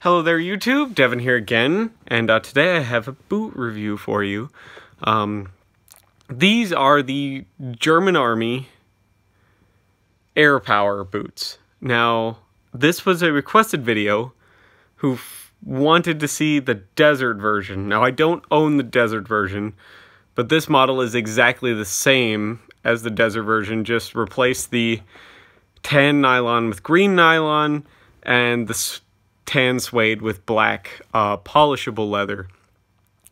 Hello there YouTube, Devin here again, and today I have a boot review for you. These are the German Army AirPower boots. Now, this was a requested video who wanted to see the desert version. Now, I don't own the desert version, but this model is exactly the same as the desert version, just replace the tan nylon with green nylon and the tan suede with black polishable leather.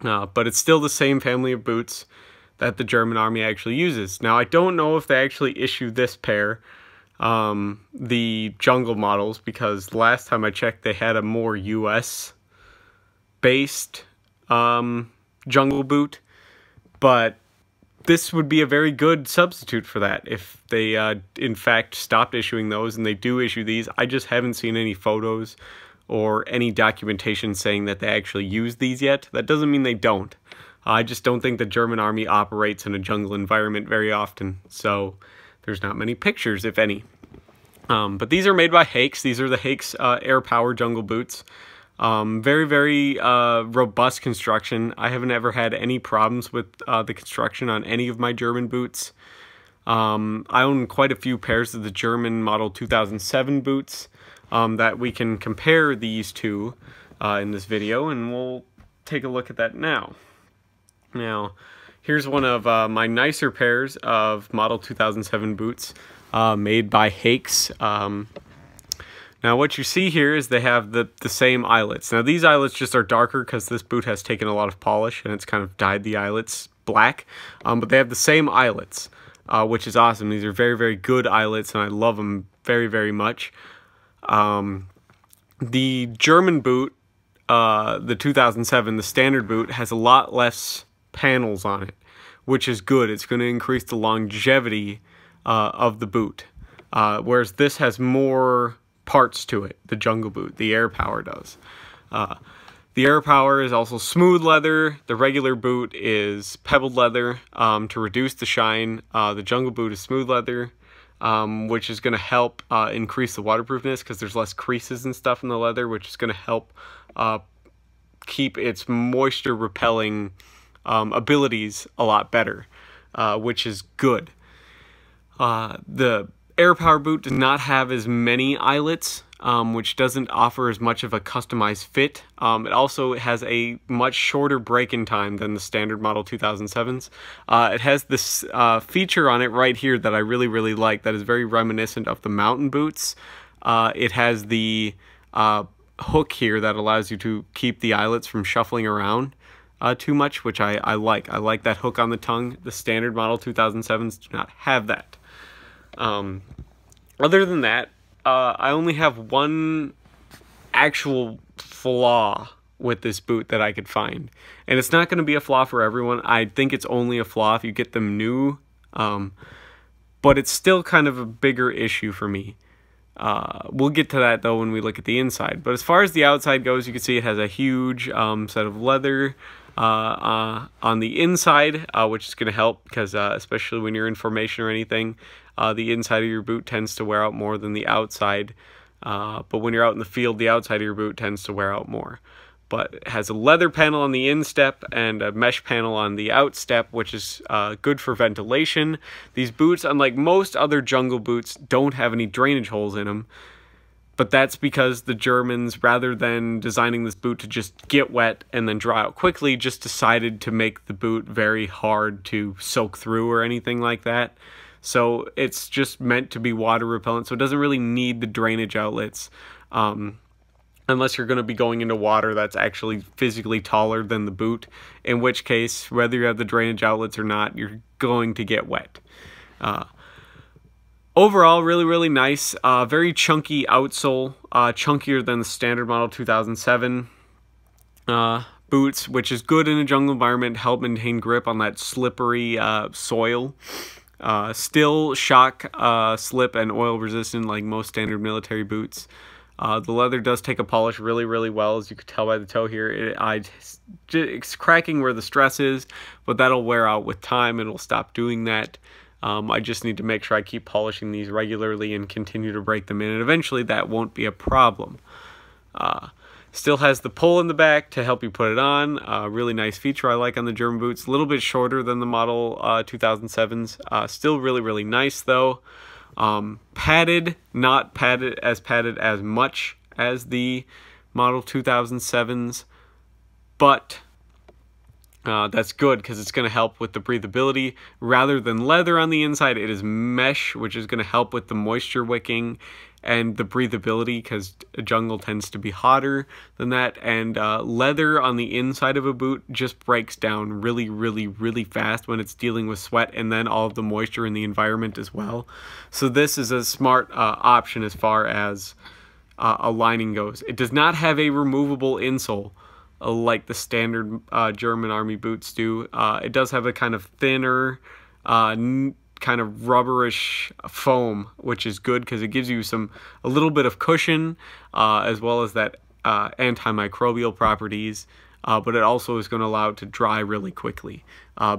But it's still the same family of boots that the German Army actually uses. Now, I don't know if they actually issue this pair, the jungle models, because last time I checked they had a more US based jungle boot, but this would be a very good substitute for that if they in fact stopped issuing those, and they do issue these. I just haven't seen any photos or any documentation saying that they actually use these yet. That doesn't mean they don't. I just don't think the German Army operates in a jungle environment very often, so there's not many pictures, if any. But these are made by Haix. These are the Haix AirPower jungle boots. Very, very robust construction. I haven't ever had any problems with the construction on any of my German boots. I own quite a few pairs of the German model 2007 boots that we can compare these to in this video, and we'll take a look at that now. Now, here's one of my nicer pairs of model 2007 boots made by Haix. Now, what you see here is they have the same eyelets. Now, these eyelets just are darker because this boot has taken a lot of polish and it's kind of dyed the eyelets black. But they have the same eyelets, which is awesome. These are very, very good eyelets, and I love them very, very much. The German boot, the 2007, the standard boot, has a lot less panels on it, which is good. It's going to increase the longevity of the boot, whereas this has more parts to it, the jungle boot, the AirPower does. The AirPower is also smooth leather. The regular boot is pebbled leather to reduce the shine. The jungle boot is smooth leather, which is going to help increase the waterproofness because there's less creases and stuff in the leather, which is going to help keep its moisture repelling abilities a lot better, which is good. The AirPower boot does not have as many eyelets, which doesn't offer as much of a customized fit. It also has a much shorter break-in time than the standard model 2007s. It has this feature on it right here that I really, really like that is very reminiscent of the mountain boots. It has the hook here that allows you to keep the eyelets from shuffling around too much, which I like. I like that hook on the tongue. The standard model 2007s do not have that. Other than that, I only have one actual flaw with this boot that I could find. And it's not going to be a flaw for everyone. I think it's only a flaw if you get them new. But it's still kind of a bigger issue for me. We'll get to that, though, when we look at the inside. But as far as the outside goes, you can see it has a huge set of leather on the inside, which is going to help because especially when you're in formation or anything, the inside of your boot tends to wear out more than the outside. But when you're out in the field, the outside of your boot tends to wear out more. But it has a leather panel on the instep and a mesh panel on the outstep, which is good for ventilation. These boots, unlike most other jungle boots, don't have any drainage holes in them. But that's because the Germans, rather than designing this boot to just get wet and then dry out quickly, just decided to make the boot very hard to soak through or anything like that. So it's just meant to be water repellent, so it doesn't really need the drainage outlets. Unless you're going to be going into water that's actually physically taller than the boot, in which case, whether you have the drainage outlets or not, you're going to get wet. Overall, really, really nice. Very chunky outsole, chunkier than the standard model 2007 boots, which is good in a jungle environment, help maintain grip on that slippery soil. Still shock, slip, and oil resistant like most standard military boots. The leather does take a polish really, really well, as you can tell by the toe here. It's cracking where the stress is, but that'll wear out with time. It'll stop doing that. I just need to make sure I keep polishing these regularly and continue to break them in, and eventually that won't be a problem. Still has the pull in the back to help you put it on. Really nice feature I like on the German boots. A little bit shorter than the model 2007s. Still really, really nice though. Padded, not padded as much as the model 2007s, but that's good because it's going to help with the breathability. Rather than leather on the inside, it is mesh, which is going to help with the moisture wicking and the breathability, because a jungle tends to be hotter than that. And leather on the inside of a boot just breaks down really, really, really fast when it's dealing with sweat and then all of the moisture in the environment as well. So this is a smart option as far as a lining goes. It does not have a removable insole like the standard German army boots do. It does have a kind of thinner, kind of rubberish foam, which is good because it gives you a little bit of cushion, as well as that antimicrobial properties, but it also is going to allow it to dry really quickly,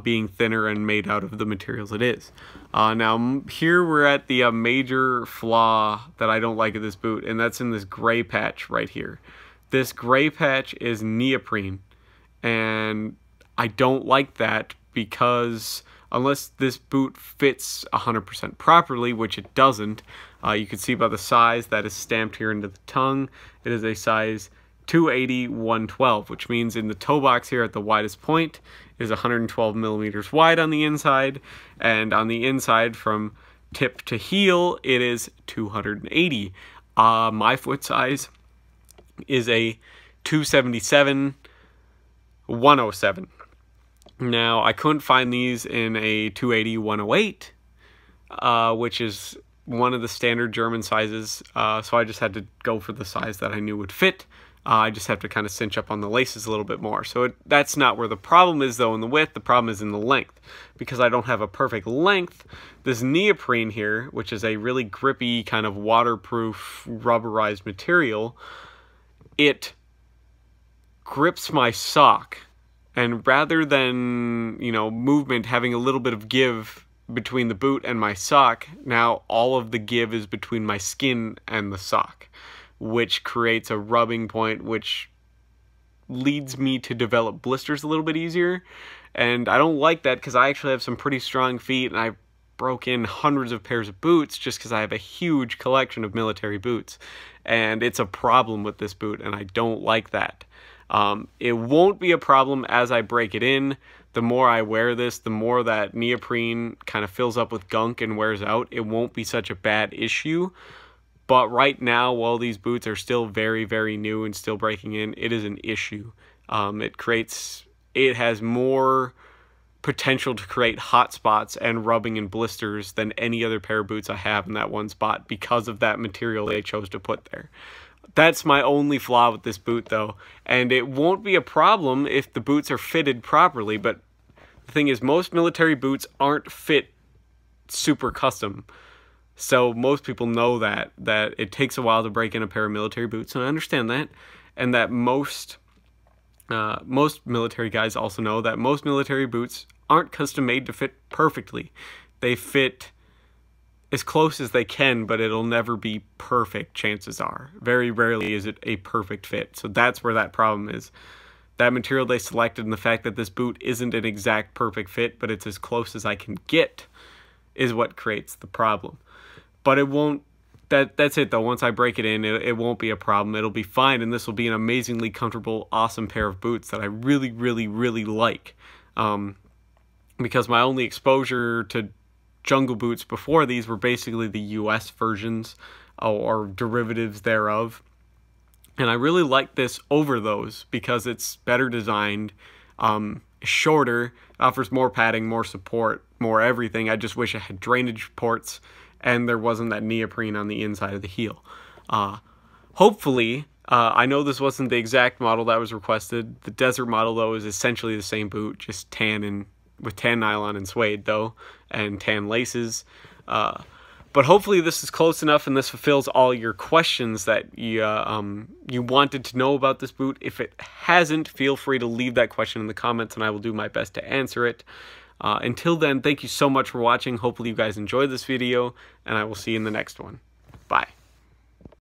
being thinner and made out of the materials it is. Now here we're at the major flaw that I don't like of this boot, and that's in this gray patch right here. This gray patch is neoprene, and I don't like that because unless this boot fits 100% properly, which it doesn't, you can see by the size that is stamped here into the tongue, it is a size 280/112, which means in the toe box here at the widest point is 112 millimeters wide on the inside, and on the inside from tip to heel it is 280. My foot size is a 277/107. Now, I couldn't find these in a 280/108, which is one of the standard German sizes, so I just had to go for the size that I knew would fit. I just have to kind of cinch up on the laces a little bit more. So that's not where the problem is, though, in the width. The problem is in the length. Because I don't have a perfect length, this neoprene here, which is a really grippy, kind of waterproof, rubberized material, it grips my sock. And rather than, movement having a little bit of give between the boot and my sock, now all of the give is between my skin and the sock, which creates a rubbing point, which leads me to develop blisters a little bit easier. And I don't like that because I actually have some pretty strong feet, and I broke in hundreds of pairs of boots just because I have a huge collection of military boots. And it's a problem with this boot, and I don't like that. It won't be a problem as I break it in. The more I wear this, the more that neoprene kind of fills up with gunk and wears out. It won't be such a bad issue. But right now, while these boots are still very, very new and still breaking in, it is an issue. It has more potential to create hot spots and rubbing and blisters than any other pair of boots I have in that one spot because of that material they chose to put there. That's my only flaw with this boot, though, and it won't be a problem if the boots are fitted properly. But the thing is, most military boots aren't fit super custom, so most people know that it takes a while to break in a pair of military boots, and I understand that, and that most military guys also know that most military boots aren't custom made to fit perfectly. They fit as close as they can, but it'll never be perfect, chances are. Very rarely is it a perfect fit. So that's where that problem is. That material they selected and the fact that this boot isn't an exact perfect fit, but it's as close as I can get, is what creates the problem. But it won't, that's it though. Once I break it in, it won't be a problem. It'll be fine, and this will be an amazingly comfortable, awesome pair of boots that I really, really, really like. Because my only exposure to jungle boots before these were basically the US versions or derivatives thereof, and I really like this over those because it's better designed, shorter, offers more padding, more support, more everything. I just wish it had drainage ports and there wasn't that neoprene on the inside of the heel. Hopefully, I know this wasn't the exact model that was requested. The desert model, though, is essentially the same boot, just tan and with tan nylon and suede, though, and tan laces. But hopefully this is close enough and this fulfills all your questions that you wanted to know about this boot. If it hasn't, feel free to leave that question in the comments and I will do my best to answer it. Until then, thank you so much for watching. Hopefully you guys enjoyed this video, and I will see you in the next one. Bye.